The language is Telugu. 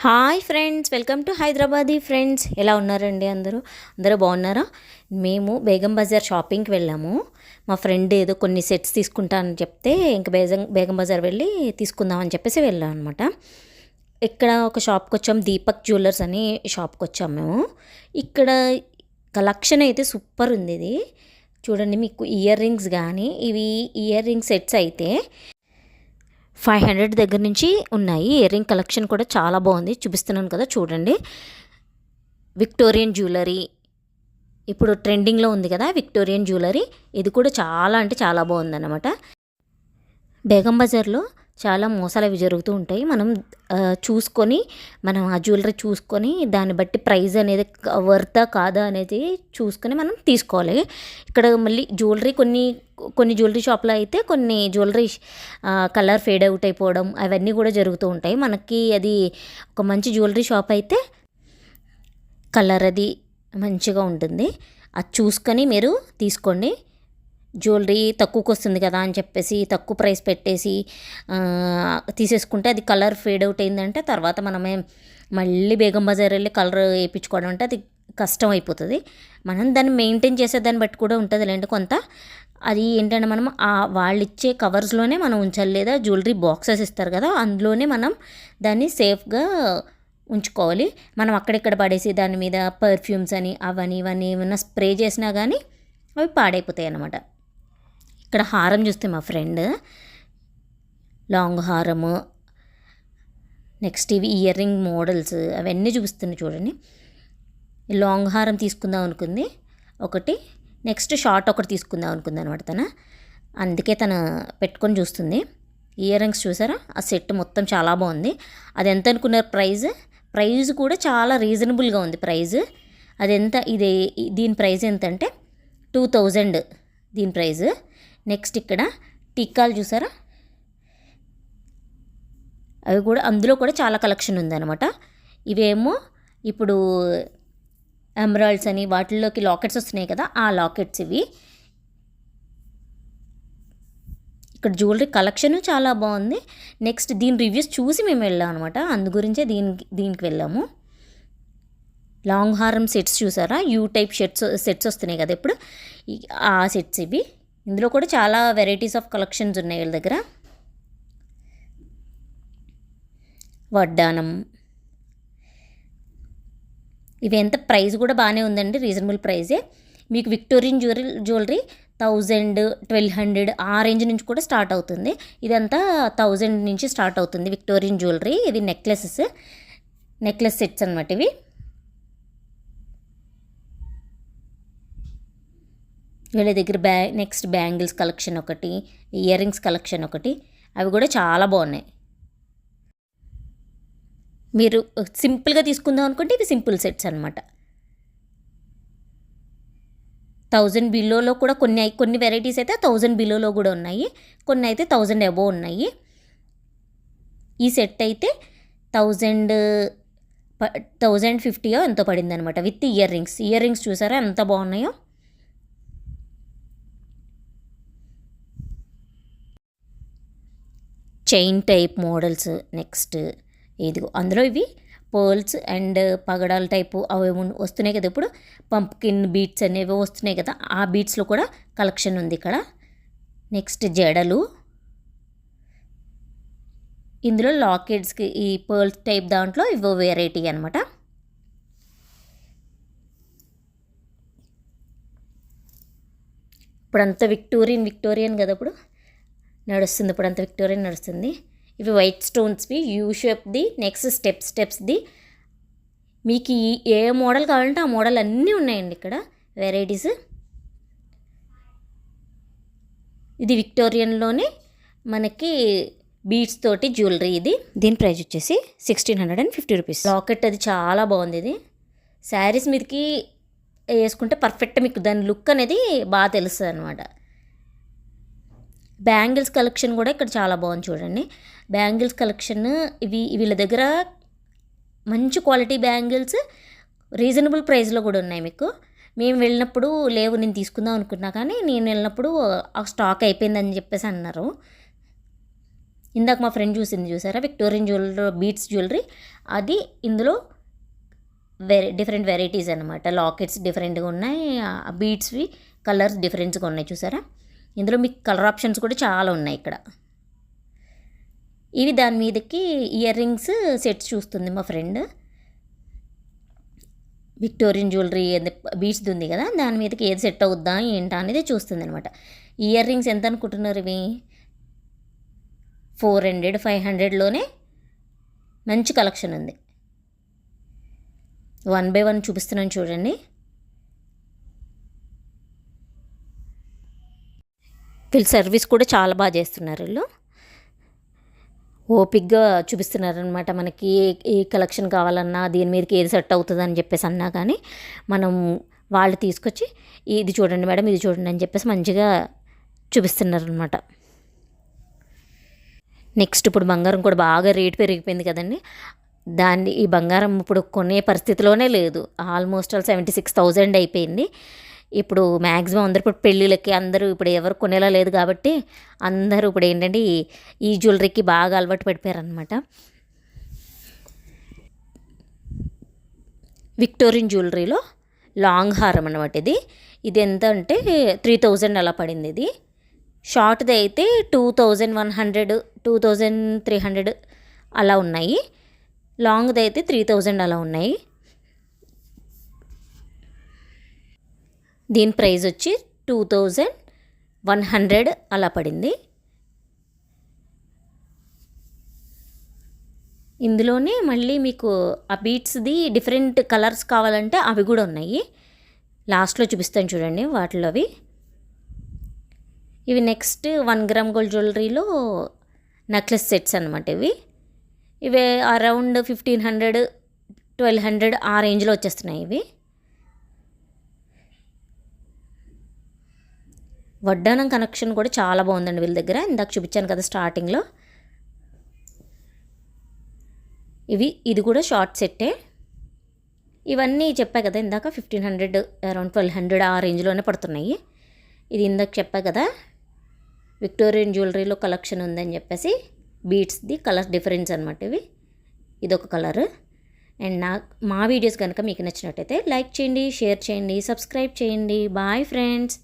Hi friends, welcome to Hyderabadi friends. ఎలా ఉన్నారండి అందరూ బాగున్నారా? మేము బేగం బజార్ షాపింగ్కి వెళ్ళాము. మా ఫ్రెండ్ ఏదో కొన్ని సెట్స్ తీసుకుంటానని చెప్తే ఇంక బేగం బజార్ వెళ్ళి తీసుకుందామని చెప్పేసి వెళ్ళాం అనమాట. ఇక్కడ ఒక షాప్కి వచ్చాము, దీపక్ జ్యువెలర్స్ అని షాప్కి వచ్చాము మేము. ఇక్కడ కలెక్షన్ అయితే సూపర్ ఉంది. ఇది చూడండి, మీకు ఇయర్ రింగ్స్ కానీ ఇయర్ రింగ్ సెట్స్ అయితే 500 దగ్గర నుంచి ఉన్నాయి. ఇయర్ రింగ్ కలెక్షన్ కూడా చాలా బాగుంది, చూపిస్తున్నాను కదా చూడండి. విక్టోరియన్ జ్యువెలరీ ఇప్పుడు ట్రెండింగ్లో ఉంది కదా, విక్టోరియన్ జ్యువెలరీ. ఇది కూడా చాలా అంటే చాలా బాగుందన్నమాట. బేగం బజార్లో చాలా మోసాలు అవి జరుగుతూ ఉంటాయి. మనం చూసుకొని మనం ఆ జ్యువెలరీ చూసుకొని దాన్ని బట్టి ప్రైస్ అనేది వర్తా కాదా అనేది చూసుకొని మనం తీసుకోవాలి. ఇక్కడ మళ్ళీ జ్యువెలరీ కొన్ని జ్యువెలరీ షాప్లో అయితే కొన్ని జ్యువెలరీ కలర్ ఫేడ్ అవుట్ అయిపోవడం అవన్నీ కూడా జరుగుతూ ఉంటాయి. మనకి అది ఒక మంచి జ్యువెలరీ షాప్ అయితే కలర్ అది మంచిగా ఉంటుంది. అది చూసుకొని మీరు తీసుకోండి. జ్యువెలరీ తక్కువకి వస్తుంది కదా అని చెప్పేసి తక్కువ ప్రైస్ పెట్టేసి తీసేసుకుంటే అది కలర్ ఫేడ్ అవుట్ అయిందంటే తర్వాత మనమే మళ్ళీ బేగం బజార్ వెళ్ళి కలర్ వేయించుకోవడం అంటే అది కష్టం అయిపోతుంది. మనం దాన్ని మెయింటైన్ చేసే దాన్ని బట్టి కూడా ఉంటుంది లేండి కొంత. అది ఏంటంటే మనం వాళ్ళు ఇచ్చే కవర్స్లోనే మనం ఉంచాలి, లేదా జ్యువెలరీ బాక్సెస్ ఇస్తారు కదా అందులోనే మనం దాన్ని సేఫ్గా ఉంచుకోవాలి. మనం అక్కడెక్కడ పడేసి దాని మీద పర్ఫ్యూమ్స్ అని ఇవన్నీ ఏమైనా స్ప్రే చేసినా కానీ అవి పాడైపోతాయి అన్నమాట. ఇక్కడ హారం చూస్తే మా ఫ్రెండ్ లాంగ్ హారము, నెక్స్ట్ ఇవి ఇయర్ రింగ్ మోడల్స్ అవన్నీ చూపిస్తున్నాయి చూడండి. లాంగ్ హారం తీసుకుందాం అనుకుంది ఒకటి, నెక్స్ట్ షార్ట్ ఒకటి తీసుకుందాం అనుకుంది అనమాట తను. అందుకే తను పెట్టుకొని చూస్తుంది. ఇయర్ రింగ్స్ చూసారా, ఆ సెట్ మొత్తం చాలా బాగుంది. అది ఎంత అనుకున్నారు ప్రైజ్ కూడా చాలా రీజనబుల్గా ఉంది ప్రైజ్. అది ఎంత దీని ప్రైజ్ ఎంత అంటే 2000 దీని ప్రైజ్. నెక్స్ట్ ఇక్కడ టీకాలు చూసారా, అవి కూడా అందులో కూడా చాలా కలెక్షన్ ఉందన్నమాట. ఇవేమో ఇప్పుడు ఎమరాల్డ్స్ అని వాటిల్లోకి లాకెట్స్ వస్తున్నాయి కదా, ఆ లాకెట్స్ ఇవి. ఇక్కడ జ్యువెలరీ కలెక్షన్ చాలా బాగుంది. నెక్స్ట్ దీని రివ్యూస్ చూసి మేము వెళ్ళాం అనమాట, అందు గురించే దీనికి వెళ్ళాము. లాంగ్ హారం సెట్స్ చూసారా, యూ టైప్ సెట్స్ వస్తున్నాయి కదా ఇప్పుడు, ఆ సెట్స్ ఇవి. ఇందులో కూడా చాలా వెరైటీస్ ఆఫ్ కలెక్షన్స్ ఉన్నాయి వీళ్ళ దగ్గర. వడ్డానం ఇవి ఎంత ప్రైస్ కూడా బాగానే ఉందండి, రీజనబుల్ ప్రైజే. మీకు విక్టోరియన్ జ్యువెలరీ 1000, 1200 ఆ రేంజ్ నుంచి కూడా స్టార్ట్ అవుతుంది. ఇదంతా 1000 నుంచి స్టార్ట్ అవుతుంది విక్టోరియన్ జ్యువెలరీ. ఇది నెక్లెస్ సెట్స్ అనమాట ఇవి. వీళ్ళ దగ్గర నెక్స్ట్ బ్యాంగిల్స్ కలెక్షన్ ఒకటి, ఇయర్ రింగ్స్ కలెక్షన్ ఒకటి, అవి కూడా చాలా బాగున్నాయి. మీరు సింపుల్గా తీసుకుందాం అనుకుంటే ఇవి సింపుల్ సెట్స్ అనమాట. 1000 బిలోలో కూడా కొన్ని వెరైటీస్ అయితే 1000 బిలోలో కూడా ఉన్నాయి, కొన్ని అయితే 1000 అబోవ్ ఉన్నాయి. ఈ సెట్ అయితే 1050 ఎంతో పడింది అనమాట విత్ ఇయర్ రింగ్స్ చూసారా ఎంత బాగున్నాయో. చైన్ టైప్ మోడల్స్, నెక్స్ట్ ఇదిగో అందులో ఇవి పర్ల్స్ అండ్ పగడాల టైపు అవి వస్తున్నాయి కదా ఇప్పుడు, పంప్కిన్ బీట్స్ అనేవి వస్తున్నాయి కదా, ఆ బీట్స్లో కూడా కలెక్షన్ ఉంది ఇక్కడ. నెక్స్ట్ జడలు, ఇందులో లాకెట్స్కి ఈ పర్ల్స్ టైప్ దాంట్లో ఇవో వెరైటీ అనమాట. ఇప్పుడంతా విక్టోరియన్ కదా ఇప్పుడు నడుస్తుంది, ఇప్పుడంతా విక్టోరియన్ నడుస్తుంది. ఇవి వైట్ స్టోన్స్వి, యూ షేప్ది, నెక్స్ట్ స్టెప్స్ది. మీకు ఏ మోడల్ కావాలంటే ఆ మోడల్ అన్నీ ఉన్నాయండి ఇక్కడ వెరైటీస్. ఇది విక్టోరియన్లోనే మనకి బీడ్స్ తోటి జ్యువెలరీ. దీని ప్రైస్ వచ్చేసి 1650 రూపీస్. లాకెట్ అది చాలా బాగుంది. ఇది శారీస్ మీదకి వేసుకుంటే పర్ఫెక్ట్ మీకు దాని లుక్ అనేది బాగా తెలుస్తుంది అనమాట. బ్యాంగిల్స్ కలెక్షన్ కూడా ఇక్కడ చాలా బాగుంది చూడండి. బ్యాంగిల్స్ కలెక్షన్ వీళ్ళ దగ్గర మంచి క్వాలిటీ బ్యాంగిల్స్ రీజనబుల్ ప్రైస్లో కూడా ఉన్నాయి మీకు. మేము వెళ్ళినప్పుడు లేవు, నేను తీసుకుందాం అనుకున్నా కానీ నేను వెళ్ళినప్పుడు ఆ స్టాక్ అయిపోయిందని చెప్పేసి అన్నారు. ఇందాక మా ఫ్రెండ్ చూసింది చూసారా, విక్టోరియన్ జ్యువెలరీ బీట్స్ జ్యువెలరీ, అది ఇందులో డిఫరెంట్ వెరైటీస్ అనమాట. లాకెట్స్ డిఫరెంట్గా ఉన్నాయి, బీట్స్వి కలర్స్ డిఫరెంట్గా ఉన్నాయి చూసారా. ఇందులో మీకు కలర్ ఆప్షన్స్ కూడా చాలా ఉన్నాయి ఇక్కడ. ఇవి దాని మీదకి ఇయర్ రింగ్స్ సెట్స్ చూస్తుంది మా ఫ్రెండ్. విక్టోరియన్ జ్యువెలరీ బీట్స్ది ఉంది కదా, దాని మీదకి ఏది సెట్ అవుద్దా ఏంటా అనేది చూస్తుంది అనమాట. ఇయర్ రింగ్స్ ఎంత అనుకుంటున్నారు? ఇవి 400 500లోనే మంచి కలెక్షన్ ఉంది. 1 by 1 చూపిస్తున్నాను చూడండి. వీళ్ళు సర్వీస్ కూడా చాలా బాగా చేస్తున్నారు. వీళ్ళు ఓపిక్గా చూపిస్తున్నారనమాట. మనకి ఏ కలెక్షన్ కావాలన్నా దీని మీదకి ఏది సెట్ అవుతుంది అని చెప్పేసి అన్నా కానీ మనం వాళ్ళు తీసుకొచ్చి ఇది చూడండి మేడం, ఇది చూడండి అని చెప్పేసి మంచిగా చూపిస్తున్నారనమాట. నెక్స్ట్ ఇప్పుడు బంగారం కూడా బాగా రేటు పెరిగిపోయింది కదండి. ఈ బంగారం ఇప్పుడు కొనే పరిస్థితిలోనే లేదు. ఆల్మోస్ట్ 76,000 అయిపోయింది. ఇప్పుడు మ్యాక్సిమం అందరూ ఇప్పుడు పెళ్ళిళ్ళకి అందరూ ఇప్పుడు ఎవరు కొనేలా లేదు కాబట్టి అందరూ ఇప్పుడు ఏంటంటే ఈ జ్యువెలరీకి బాగా అలవాటు పడిపోయారనమాట. విక్టోరియన్ జ్యువెలరీలో లాంగ్ హారం అనమాట. ఇది ఎంత అంటే 3,000 అలా పడింది. ఇది షార్ట్ది అయితే 2,100 2,300 అలా ఉన్నాయి. లాంగ్ది అయితే 3,000 అలా ఉన్నాయి. దీని ప్రైస్ వచ్చి 2,100 అలా పడింది. ఇందులోనే మళ్ళీ మీకు ఆ బీట్స్ది డిఫరెంట్ కలర్స్ కావాలంటే అవి కూడా ఉన్నాయి. లాస్ట్లో చూపిస్తాను చూడండి వాటిలో అవి. ఇవి నెక్స్ట్ 1 గ్రామ్ గోల్డ్ జ్యువెలరీలో నెక్లెస్ సెట్స్ అనమాట. ఇవి అరౌండ్ 1,500 1,200 ఆ రేంజ్లో వచ్చేస్తున్నాయి. ఇవి వడ్డానం కనెక్షన్ కూడా చాలా బాగుందండి వీళ్ళ దగ్గర. ఇందాక చూపించాను కదా స్టార్టింగ్లో. ఇది కూడా షార్ట్ సెట్టే. ఇవన్నీ చెప్పా కదా ఇందాక 1,500 అరౌండ్ 1,200 ఆ రేంజ్లోనే పడుతున్నాయి. ఇది ఇందాక చెప్పా కదా విక్టోరియన్ జ్యువెలరీలో కలెక్షన్ ఉందని చెప్పేసి బీట్స్ది కలర్ డిఫరెన్స్ అనమాట. ఇదొక కలర్. అండ్ మా వీడియోస్ కనుక మీకు నచ్చినట్టయితే లైక్ చేయండి, షేర్ చేయండి, సబ్స్క్రైబ్ చేయండి. Bye friends.